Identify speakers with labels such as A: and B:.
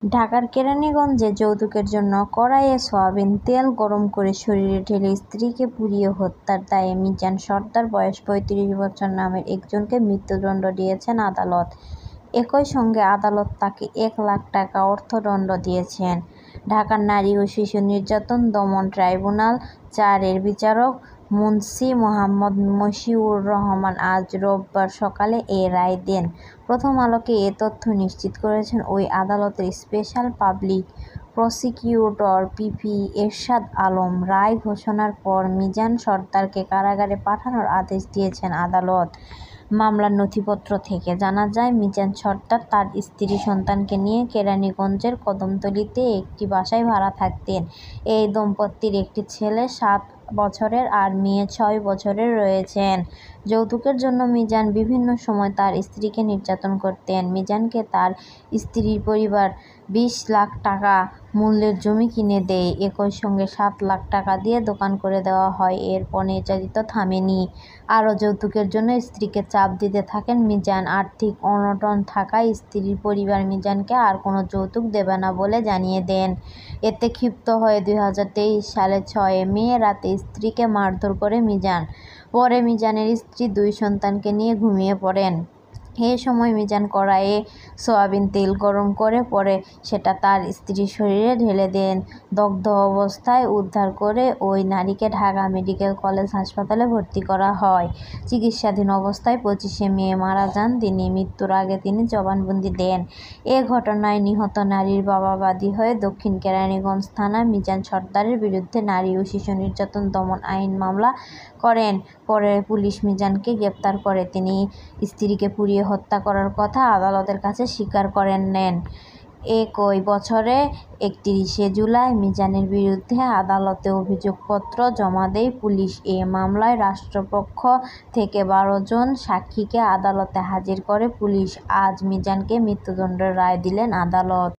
A: ঢাকার কেরানীগঞ্জে যৌতুকের জন্য কড়াইয়ে সয়াবিন তেল গরম করে শরীরে ঢেলে স্ত্রীকে পুড়িয়ে হত্যার দায়ে মিজান সর্দার বয়স ৩৫ বছর নামের একজনকে মৃত্যুদণ্ড দিয়েছেন আদালত। একই সঙ্গে আদালত তাকে ১ লাখ টাকা অর্থদণ্ড দিয়েছেন। ঢাকার নারী ও শিশু নির্যাতন দমন ট্রাইব্যুনাল ৪-এর বিচারক মুন্সি মোহাম্মদ মশিউর রহমান আজ রোববার সকালে এ রায় দেন। প্রথম আলোকে এ তথ্য নিশ্চিত করেছেন ওই আদালতের স্পেশাল পাবলিক প্রসিকিউটর পিপি এরশাদ আলম। রায় ঘোষণার পর মিজান সর্দারকে কারাগারে পাঠানোর আদেশ দিয়েছেন আদালত। মামলার নথিপত্র থেকে জানা যায়, মিজান সর্দার তার স্ত্রী সন্তানকে নিয়ে কেরানীগঞ্জের কদমতলীতে একটি বাসায় ভাড়া থাকতেন। এই দম্পতির একটি ছেলে ৭ বছরের আর মেয়ে ৬ বছরের রয়েছেন। যৌতুকের জন্য মিজান বিভিন্ন সময় তার স্ত্রীকে নির্যাতন করতেন। মিজানকে তার স্ত্রীর পরিবার ২০ লাখ টাকা মূল্যের জমি কিনে দেয়। একই সঙ্গে ৭ লাখ টাকা দিয়ে দোকান করে দেওয়া হয়। এরপর নির্যাতিত থামেনি। আরও যৌতুকের জন্য স্ত্রীকে চাপ দিতে থাকেন মিজান। আর্থিক অনটন থাকায় স্ত্রীর পরিবার মিজানকে আর কোনো যৌতুক দেবে না বলে জানিয়ে দেন। এতে ক্ষিপ্ত হয়ে ২০২৩ সালের ৬ মে রাতে স্ত্রীকে মারধর করে মিজান। পরে মিজানের স্ত্রী ২ সন্তানকে নিয়ে ঘুমিয়ে পড়েন। এ সময় মিজান কড়াইয়ে সয়াবিন তেল গরম করে পরে সেটা তার স্ত্রীর শরীরে ঢেলে দেন। দগ্ধ অবস্থায় উদ্ধার করে ওই নারীকে ঢাকা মেডিকেল কলেজ হাসপাতালে ভর্তি করা হয়। চিকিৎসাধীন অবস্থায় ২৫ মে মারা যান তিনি। মৃত্যুর আগে তিনি জবানবন্দি দেন। এ ঘটনায় নিহত নারীর বাবা বাদী হয়ে দক্ষিণ কেরানীগঞ্জ থানায় মিজান সর্দারের বিরুদ্ধে নারী ও শিশু নির্যাতন দমন আইন মামলা করেন। পরে পুলিশ মিজানকে গ্রেপ্তার করে তিনি স্ত্রীকে পুড়িয়ে হত্যা করার কথা আদালতের কাছে স্বীকার করে নেন। একই বছরের ৩১ জুলাই মিজানের বিরুদ্ধে আদালতে অভিযোগপত্র জমা দেয় পুলিশ। এ মামলায় রাষ্ট্রপক্ষ থেকে ১২ জন সাক্ষীকে আদালতে হাজির করে পুলিশ। আজ মিজানকে মৃত্যুদণ্ডের রায় দিলেন আদালত।